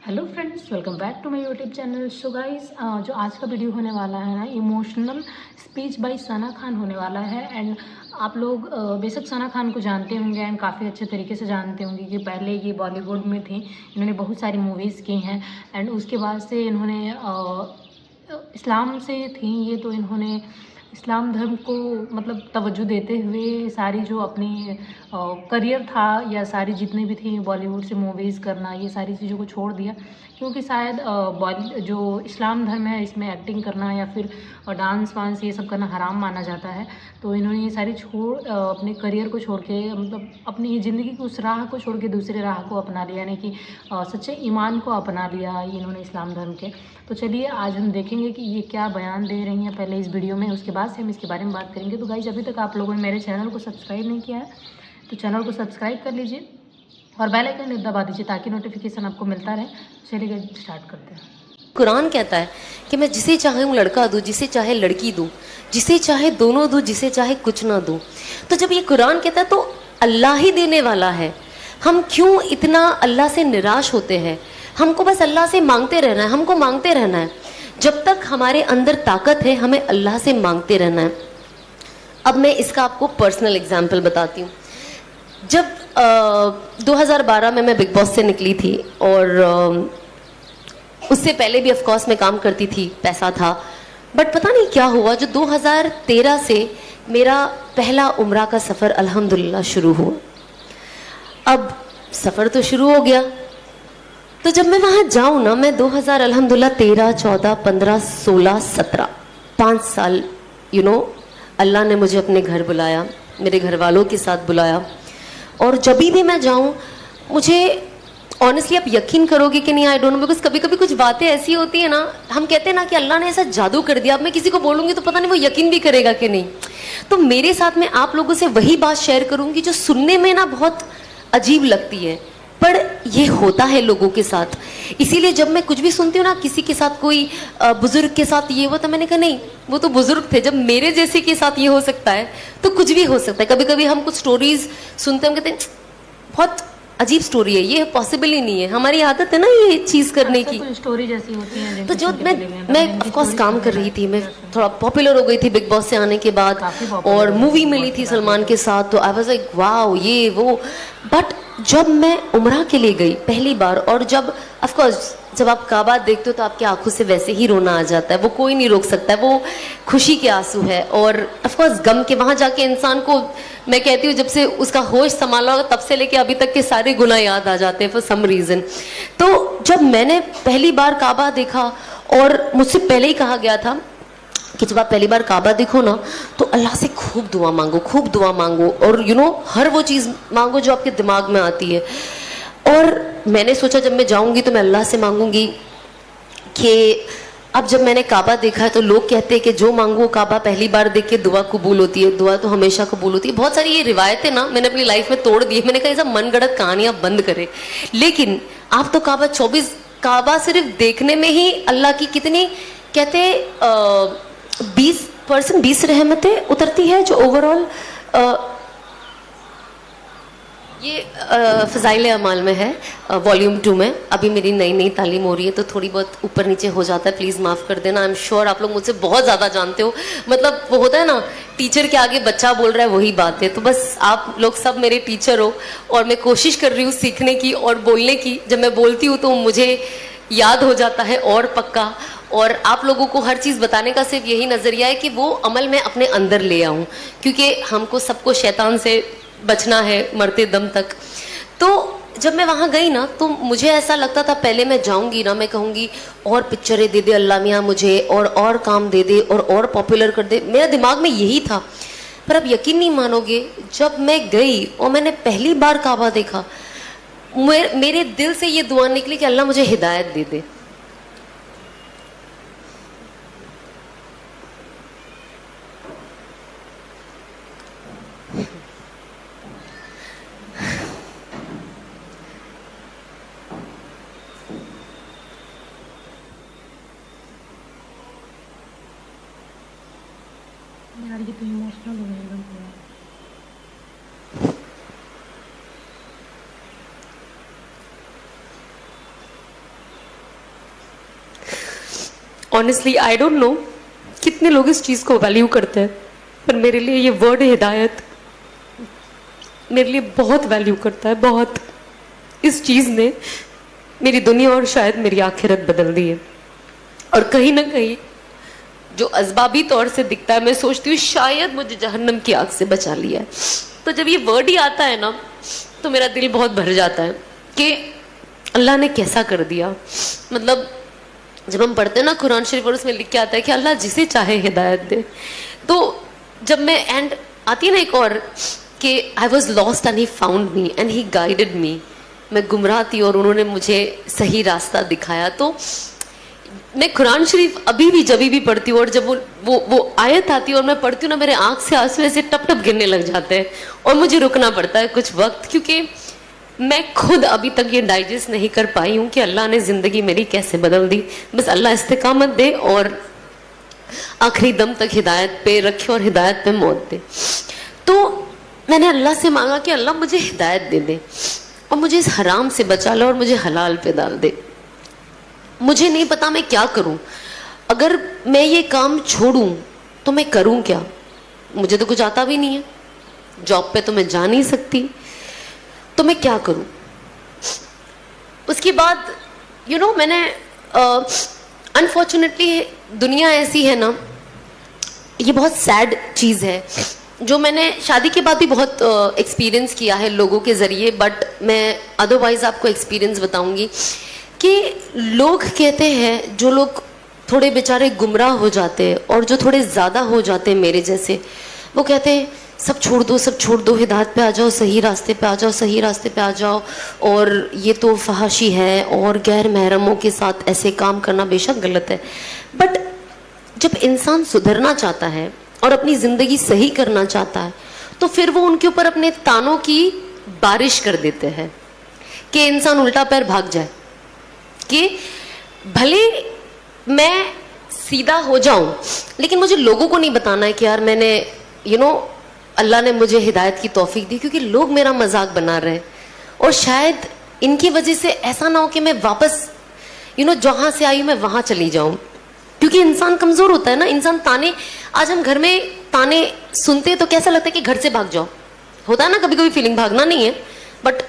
Hello friends, welcome back to my YouTube channel. So guys, जो आज का video होने वाला है ना, emotional speech by Sana Khan होने वाला है। एंड आप लोग बेशक सना खान को जानते होंगे एंड काफ़ी अच्छे तरीके से जानते होंगे कि पहले ये बॉलीवुड में थी, इन्होंने बहुत सारी मूवीज़ की हैं। एंड उसके बाद से इन्होंने इस्लाम से थी ये, तो इन्होंने इस्लाम धर्म को मतलब तवज्जो देते हुए सारी जो अपनी करियर था या सारी जितनी भी थी बॉलीवुड से मूवीज़ करना, ये सारी चीज़ों को छोड़ दिया। क्योंकि शायद जो इस्लाम धर्म है इसमें एक्टिंग करना या फिर डांस वांस ये सब करना हराम माना जाता है। तो इन्होंने ये सारी अपने करियर को छोड़ के, मतलब अपनी ज़िंदगी की उस राह को छोड़ के दूसरे राह को अपना लिया, यानी कि सच्चे ईमान को अपना लिया इन्होंने इस्लाम धर्म के। तो चलिए आज हम देखेंगे कि ये क्या बयान दे रही हैं पहले इस वीडियो में, उसके बाद से हम इसके बारे में बात करेंगे। तो गाइस, अभी तक आप लोगों ने मेरे चैनल को सब्सक्राइब नहीं किया है तो चैनल को सब्सक्राइब कर लीजिए और बेल आइकन दबा दीजिए ताकि नोटिफिकेशन आपको मिलता रहे। चलिए गाइस, स्टार्ट करते हैं। कुरान कहता है कि मैं जिसे चाहे लड़का दूँ, जिसे चाहे लड़की दूँ, जिसे चाहे दोनों दूँ, जिसे चाहे कुछ ना दूँ। तो जब ये कुरान कहता है तो अल्लाह ही देने वाला है। हम क्यों इतना अल्लाह से निराश होते हैं? हमको बस अल्लाह से मांगते रहना है, हमको मांगते रहना है। जब तक हमारे अंदर ताकत है हमें अल्लाह से मांगते रहना है। अब मैं इसका आपको पर्सनल एग्जाम्पल बताती हूँ। जब 2012 में मैं बिग बॉस से निकली थी और उससे पहले भी ऑफ कोर्स मैं काम करती थी, पैसा था, बट पता नहीं क्या हुआ, जो 2013 से मेरा पहला उम्रा का सफ़र अल्हम्दुलिल्लाह शुरू हुआ। अब सफ़र तो शुरू हो गया, तो जब मैं वहाँ जाऊँ ना, मैं 2000 अल्हम्दुलिल्लाह 13, 14, 15, 16, 17 5 साल अल्लाह ने मुझे अपने घर बुलाया, मेरे घर वालों के साथ बुलाया। और जब भी मैं जाऊँ, मुझे ऑनेस्टली आप यकीन करोगे कि नहीं, आई डोंट नो, बिकॉज कभी कभी कुछ बातें ऐसी होती है ना, हम कहते हैं ना कि अल्लाह ने ऐसा जादू कर दिया। अब मैं किसी को बोलूँगी तो पता नहीं वो यकीन भी करेगा कि नहीं। तो मेरे साथ में आप लोगों से वही बात शेयर करूँगी जो सुनने में ना बहुत अजीब लगती है, पर ये होता है लोगों के साथ। इसीलिए जब मैं कुछ भी सुनती हूँ ना, किसी के साथ, कोई बुजुर्ग के साथ ये हुआ, तो मैंने कहा नहीं, वो तो बुजुर्ग थे, जब मेरे जैसे के साथ ये हो सकता है तो कुछ भी हो सकता है। कभी कभी हम कुछ स्टोरीज सुनते हैं, हम कहते हैं बहुत अजीब स्टोरी है, ये पॉसिबल ही नहीं है। हमारी आदत है ना ये चीज़ करने की, स्टोरी जैसी होती है। तो जो मैं ऑफ कोर्स काम कर रही थी, मैं थोड़ा पॉपुलर हो गई थी बिग बॉस से आने के बाद, और मूवी मिली थी सलमान के साथ, तो आई वाज लाइक वाओ, ये वो। बट जब मैं उम्रा के लिए गई पहली बार, और जब ऑफ कोर्स जब आप काबा देखते हो तो आपकी आंखों से वैसे ही रोना आ जाता है, वो कोई नहीं रोक सकता है, वो खुशी के आंसू है। और ऑफ कोर्स गम के, वहाँ जाके इंसान को, मैं कहती हूँ, जब से उसका होश संभाला होगा तब से लेके अभी तक के सारे गुनाह याद आ जाते हैं फॉर सम रीज़न। तो जब मैंने पहली बार काबा देखा, और मुझसे पहले ही कहा गया था कि जब आप पहली बार काबा देखो ना तो अल्लाह से खूब दुआ मांगो, खूब दुआ मांगो, और हर वो चीज़ मांगो जो आपके दिमाग में आती है। और मैंने सोचा जब मैं जाऊंगी तो मैं अल्लाह से मांगूंगी कि अब जब मैंने काबा देखा है तो लोग कहते हैं कि जो मांगो काबा पहली बार देख के दुआ कबूल होती है, दुआ तो हमेशा कबूल होती है। बहुत सारी ये रिवायतें ना मैंने अपनी लाइफ में तोड़ दी। मैंने कहा ये सब मनगढ़ंत कहानियां बंद करें, लेकिन आप तो काबा सिर्फ देखने में ही अल्लाह की कितनी, कहते 20% रहमतें उतरती है, जो ओवरऑल ये फ़ज़ाइल अमाल में है, वॉल्यूम 2 में। अभी मेरी नई तालीम हो रही है तो थोड़ी बहुत ऊपर नीचे हो जाता है, प्लीज़ माफ़ कर देना। आई एम श्योर आप लोग मुझसे बहुत ज़्यादा जानते हो, मतलब वो होता है ना, टीचर के आगे बच्चा बोल रहा है, वही बात है। तो बस आप लोग सब मेरे टीचर हो, और मैं कोशिश कर रही हूँ सीखने की और बोलने की। जब मैं बोलती हूँ तो मुझे याद हो जाता है और पक्का। और आप लोगों को हर चीज़ बताने का सिर्फ यही नज़रिया है कि वो अमल में अपने अंदर ले आऊँ, क्योंकि हमको सबको शैतान से बचना है मरते दम तक। तो जब मैं वहाँ गई ना तो मुझे ऐसा लगता था, पहले मैं जाऊँगी ना, मैं कहूँगी और पिक्चरें दे दे अल्लाह मियाँ मुझे, और काम दे दे, और पॉपुलर कर दे। मेरा दिमाग में यही था। पर अब यकीन नहीं मानोगे, जब मैं गई और मैंने पहली बार काबा देखा, मेरे दिल से ये दुआ निकली कि अल्लाह मुझे हिदायत दे दे। यार ये तो इमोशनल हो गया एकदम पूरा। ऑनेस्टली आई डोंट नो कितने लोग इस चीज़ को वैल्यू करते हैं, पर मेरे लिए ये वर्ड हिदायत मेरे लिए बहुत वैल्यू करता है, बहुत। इस चीज़ ने मेरी दुनिया और शायद मेरी आखिरत बदल दी है। और कहीं ना कहीं जो असबाबी तौर से दिखता है, मैं सोचती हूँ शायद मुझे जहन्नम की आग से बचा लिया है। तो जब ये वर्ड ही आता है ना, तो मेरा दिल बहुत भर जाता है कि अल्लाह ने कैसा कर दिया। मतलब जब हम पढ़ते हैं ना कुरान शरीफ, और उसमें लिख के आता है कि अल्लाह जिसे चाहे हिदायत दे। तो जब मैं एंड आती है ना एक और कि I was lost and he found me and he guided मी, मैं गुमराह थी और उन्होंने मुझे सही रास्ता दिखाया। तो मैं कुरान शरीफ अभी भी जब भी पढ़ती हूँ, और जब वो आयत आती है और मैं पढ़ती हूँ ना, मेरे आँख से आंसू ऐसे टप टप गिरने लग जाते हैं और मुझे रुकना पड़ता है कुछ वक्त, क्योंकि मैं खुद अभी तक ये डाइजेस्ट नहीं कर पाई हूँ कि अल्लाह ने ज़िंदगी मेरी कैसे बदल दी। बस अल्लाह इस्तिकामत दे और आखिरी दम तक हिदायत पे रखे और हिदायत पे मौत दे। तो मैंने अल्लाह से मांगा कि अल्लाह मुझे हिदायत दे दे और मुझे इस हराम से बचा लो और मुझे हलाल पे डाल दे। मुझे नहीं पता मैं क्या करूं। अगर मैं ये काम छोड़ूं तो मैं करूं क्या? मुझे तो कुछ आता भी नहीं है, जॉब पे तो मैं जा नहीं सकती, तो मैं क्या करूं? उसके बाद मैंने अनफॉर्चुनेटली दुनिया ऐसी है ना, ये बहुत सैड चीज़ है जो मैंने शादी के बाद भी बहुत एक्सपीरियंस किया है लोगों के ज़रिए, बट मैं अदरवाइज़ आपको एक्सपीरियंस बताऊंगी कि लोग कहते हैं, जो लोग थोड़े बेचारे गुमराह हो जाते हैं और जो थोड़े ज़्यादा हो जाते हैं मेरे जैसे, वो कहते हैं सब छोड़ दो, सब छोड़ दो, हिदायत पे आ जाओ, सही रास्ते पे आ जाओ, सही रास्ते पे आ जाओ, और ये तो फहाशी है और गैर महरमों के साथ ऐसे काम करना बेशक गलत है। बट जब इंसान सुधरना चाहता है और अपनी ज़िंदगी सही करना चाहता है, तो फिर वो उनके ऊपर अपने तानों की बारिश कर देते हैं कि इंसान उल्टा पैर भाग जाए, कि भले मैं सीधा हो जाऊं लेकिन मुझे लोगों को नहीं बताना है कि यार मैंने अल्लाह ने मुझे हिदायत की तौफीक दी, क्योंकि लोग मेरा मजाक बना रहे हैं और शायद इनकी वजह से ऐसा ना हो कि मैं वापस जहाँ से आई मैं वहाँ चली जाऊं। क्योंकि इंसान कमज़ोर होता है ना, इंसान ताने, आज हम घर में ताने सुनते तो कैसा लगता है कि घर से भाग जाओ, होता है ना कभी कभी फीलिंग, भागना नहीं है बट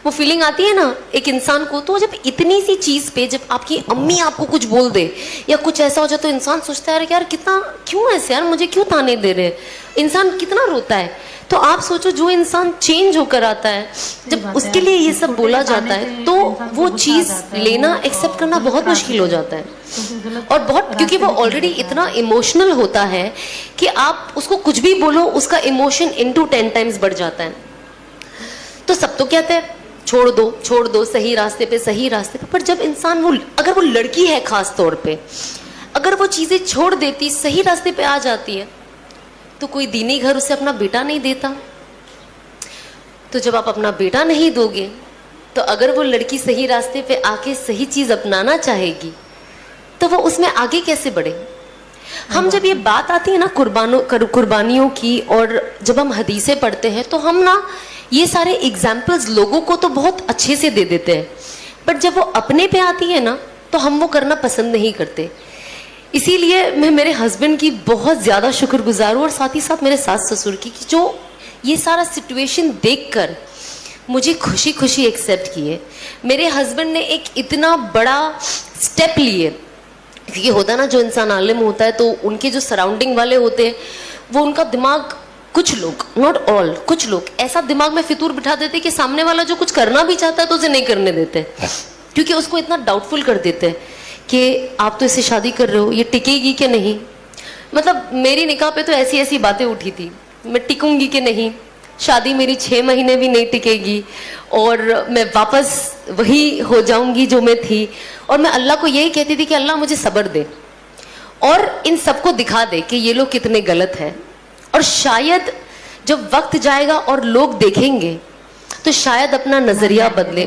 वो फीलिंग आती है ना एक इंसान को। तो जब इतनी सी चीज़ पे जब आपकी अम्मी आपको कुछ बोल दे या कुछ ऐसा हो जाए, तो इंसान सोचता है यार कितना, क्यों ऐसे यार, मुझे क्यों ताने दे रहे, इंसान कितना रोता है। तो आप सोचो जो इंसान चेंज होकर आता है, जब उसके लिए ये सब बोला जाता है, तो वो चीज़ लेना, एक्सेप्ट करना बहुत मुश्किल हो जाता है। और बहुत, क्योंकि वो ऑलरेडी इतना इमोशनल होता है कि आप उसको कुछ भी बोलो, उसका इमोशन इनटू 10 टाइम्स बढ़ जाता है। तो सब तो कहते हैं छोड़ दो सही रास्ते पे, सही रास्ते पे। पर जब इंसान अगर वो लड़की है खास तौर पे, अगर वो चीज़ें छोड़ देती, सही रास्ते पे आ जाती है, तो कोई दीनी घर उसे अपना बेटा नहीं देता। तो जब आप अपना बेटा नहीं दोगे, तो अगर वो लड़की सही रास्ते पे आके सही चीज़ अपनाना चाहेगी, तो वो उसमें आगे कैसे बढ़े? हम जब ये बात आती है ना कुर्बानियों की, और जब हम हदीसें पढ़ते हैं, तो हम ना ये सारे एग्जाम्पल्स लोगों को तो बहुत अच्छे से दे देते हैं, बट जब वो अपने पे आती है ना, तो हम वो करना पसंद नहीं करते। इसीलिए मैं मेरे हस्बैंड की बहुत ज़्यादा शुक्रगुजार हूँ, और साथ ही साथ मेरे सास ससुर की, कि जो ये सारा सिचुएशन देखकर मुझे खुशी खुशी एक्सेप्ट किए। मेरे हस्बैंड ने एक इतना बड़ा स्टेप लिए, क्योंकि होता ना, जो इंसान आलिम होता है तो उनके जो सराउंडिंग वाले होते हैं, वो उनका दिमाग, कुछ लोग, नॉट ऑल, कुछ लोग ऐसा दिमाग में फितूर बिठा देते कि सामने वाला जो कुछ करना भी चाहता है तो उसे नहीं करने देते, क्योंकि उसको इतना डाउटफुल कर देते हैं कि आप तो इससे शादी कर रहे हो, ये टिकेगी कि नहीं। मतलब मेरी निकाह पे तो ऐसी ऐसी बातें उठी थी, मैं टिकूंगी कि नहीं, शादी मेरी 6 महीने भी नहीं टिकेगी और मैं वापस वही हो जाऊंगी जो मैं थी। और मैं अल्लाह को यही कहती थी कि अल्लाह मुझे सब्र दे और इन सबको दिखा दे कि ये लोग कितने गलत हैं। और शायद जब वक्त जाएगा और लोग देखेंगे तो शायद अपना नज़रिया बदले।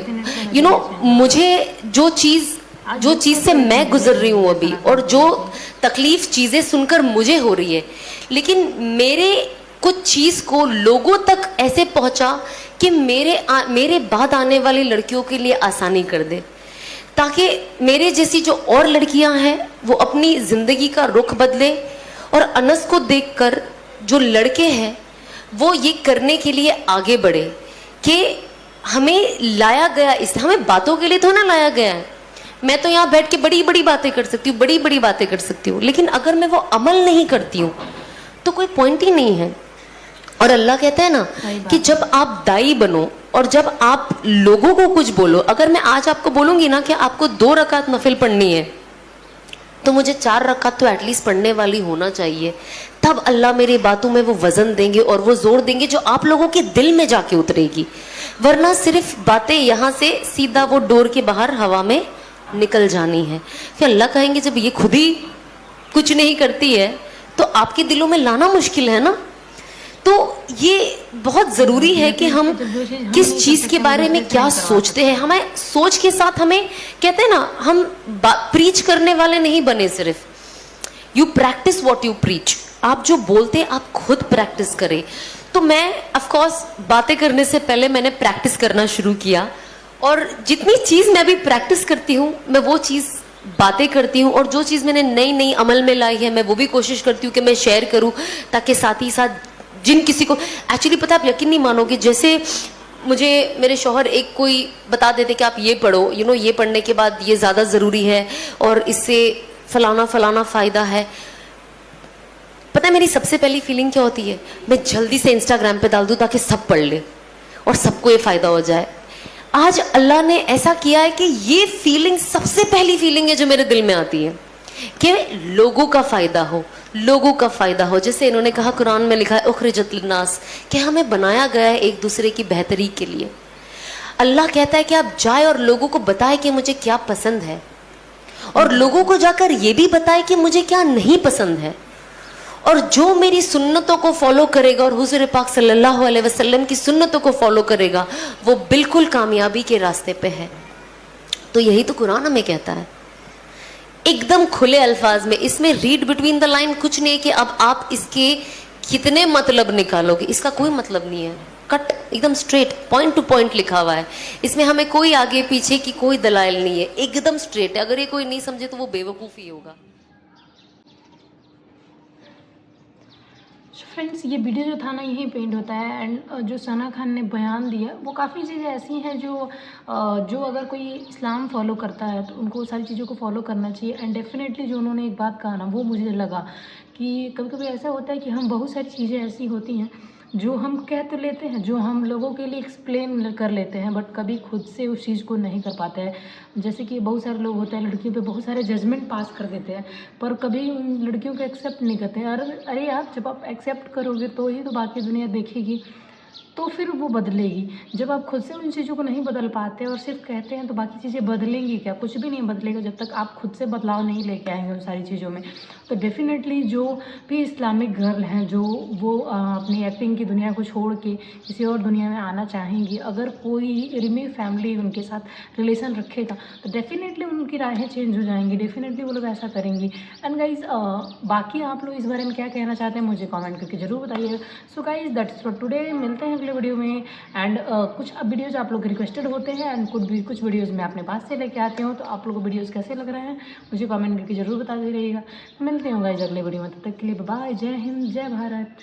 मुझे जो चीज़ से मैं गुजर रही हूँ अभी, और जो तकलीफ चीज़ें सुनकर मुझे हो रही है, लेकिन मेरे कुछ चीज़ को लोगों तक ऐसे पहुँचा कि मेरे बाद आने वाली लड़कियों के लिए आसानी कर दे। ताकि मेरे जैसी जो और लड़कियां हैं वो अपनी ज़िंदगी का रुख बदले, और अनस को देखकर जो लड़के हैं वो ये करने के लिए आगे बढ़े कि हमें लाया गया, इस हमें बातों के लिए तो ना लाया गया है। मैं तो यहाँ बैठ के बड़ी बड़ी बातें कर सकती हूँ, बड़ी बड़ी बातें कर सकती हूँ, लेकिन अगर मैं वो अमल नहीं करती हूँ तो कोई पॉइंट ही नहीं है। और अल्लाह कहता है ना कि जब आप दाई बनो और जब आप लोगों को कुछ बोलो, अगर मैं आज आपको बोलूंगी ना कि आपको 2 रकात नफिल पढ़नी है तो मुझे 4 रकात तो एटलीस्ट पढ़ने वाली होना चाहिए, तब अल्लाह मेरी बातों में वो वजन देंगे और वो जोर देंगे जो आप लोगों के दिल में जाके उतरेगी। वरना सिर्फ बातें यहाँ से सीधा वो डोर के बाहर हवा में निकल जानी है। फिर अल्लाह कहेंगे जब ये खुद ही कुछ नहीं करती है तो आपके दिलों में लाना मुश्किल है ना। तो ये बहुत ज़रूरी है कि हम किस चीज़ के बारे में क्या सोचते हैं। हमें सोच के साथ, हमें कहते हैं ना, हम प्रीच करने वाले नहीं बने, सिर्फ you practice what you preach. आप जो बोलते हैं आप खुद प्रैक्टिस करें। तो मैं ऑफ कोर्स बातें करने से पहले मैंने प्रैक्टिस करना शुरू किया, और जितनी चीज़ मैं अभी प्रैक्टिस करती हूँ मैं वो चीज़ बातें करती हूँ, और जो चीज़ मैंने नई नई अमल में लाई है मैं वो भी कोशिश करती हूँ कि मैं शेयर करूँ, ताकि साथ ही साथ जिन किसी को एक्चुअली पता, आप यकीन नहीं मानोगे, जैसे मुझे मेरे शौहर एक कोई बता देते कि आप ये पढ़ो, ये पढ़ने के बाद ये ज़्यादा ज़रूरी है और इससे फलाना फलाना फ़ायदा है। पता है मेरी सबसे पहली फीलिंग क्या होती है? मैं जल्दी से इंस्टाग्राम पे डाल दूँ ताकि सब पढ़ ले और सबको ये फ़ायदा हो जाए। आज अल्लाह ने ऐसा किया है कि ये फीलिंग सबसे पहली फीलिंग है जो मेरे दिल में आती है कि लोगों का फ़ायदा हो, लोगों का फ़ायदा हो। जैसे इन्होंने कहा, कुरान में लिखा है उखरिजत लिन्नास, कि हमें बनाया गया है एक दूसरे की बेहतरी के लिए। अल्लाह कहता है कि आप जाए और लोगों को बताएं कि मुझे क्या पसंद है, और लोगों को जाकर ये भी बताएं कि मुझे क्या नहीं पसंद है। और जो मेरी सुन्नतों को फॉलो करेगा और हुज़ूर पाक सल्लल्लाहु अलैहि वसल्लम की सुन्नतों को फॉलो करेगा वो बिल्कुल कामयाबी के रास्ते पे है। तो यही तो कुरान हमें कहता है एकदम खुले अल्फाज में। इसमें रीड बिटवीन द लाइन कुछ नहीं है कि अब आप इसके कितने मतलब निकालोगे, इसका कोई मतलब नहीं है। कट एकदम स्ट्रेट पॉइंट टू पॉइंट लिखा हुआ है। इसमें हमें कोई आगे पीछे की कोई दलाइल नहीं है, एकदम स्ट्रेट है। अगर ये कोई नहीं समझे तो वो बेवकूफ़ी होगा। फ्रेंड्स, ये वीडियो जो था ना यही पेंट होता है। एंड जो सना खान ने बयान दिया वो काफ़ी चीज़ें ऐसी हैं जो अगर कोई इस्लाम फॉलो करता है तो उनको सारी चीज़ों को फॉलो करना चाहिए। एंड डेफिनेटली जो उन्होंने एक बात कहा ना वो मुझे लगा कि कभी कभी ऐसा होता है कि हम बहुत सारी चीज़ें ऐसी होती हैं जो हम कह तो लेते हैं, जो हम लोगों के लिए एक्सप्लेन कर लेते हैं, बट कभी खुद से उस चीज़ को नहीं कर पाते हैं। जैसे कि बहुत सारे लोग होते हैं लड़कियों पे बहुत सारे जजमेंट पास कर देते हैं, पर कभी उन लड़कियों को एक्सेप्ट नहीं करते हैं। अरे यार, जब आप एक्सेप्ट करोगे तो ही तो बाकी दुनिया देखेगी, तो फिर वो बदलेगी। जब आप खुद से उन चीज़ों को नहीं बदल पाते और सिर्फ कहते हैं तो बाकी चीज़ें बदलेंगी क्या? कुछ भी नहीं बदलेगा जब तक आप खुद से बदलाव नहीं लेके आएंगे उन सारी चीज़ों में। तो डेफिनेटली जो भी इस्लामिक गर्ल हैं जो वो अपनी एक्टिंग की दुनिया को छोड़ के किसी और दुनिया में आना चाहेंगी, अगर कोई रिमी फैमिली उनके साथ रिलेशन रखेगा तो डेफिनेटली उनकी राहें चेंज हो जाएंगी, डेफिनेटली वो लोग ऐसा करेंगी। एंड गाइज, बाकी आप लोग इस बारे में क्या कहना चाहते हैं मुझे कमेंट करके ज़रूर बताइए। So guys, that's for today. मिलते हैं अगले वीडियो में। एंड कुछ वीडियोज़ आप लोग रिक्वेस्टेड होते हैं एंड कुछ वीडियोज़ मैं अपने पास से लेके आती हूँ। तो आप लोगों को वीडियोज़ कैसे लग रहे हैं मुझे कमेंट करके ज़रूर बता दे रहिएगा। मिलते हैं गाइज अगले वीडियो में, तब तक के लिए बाय, जय हिंद, जय भारत।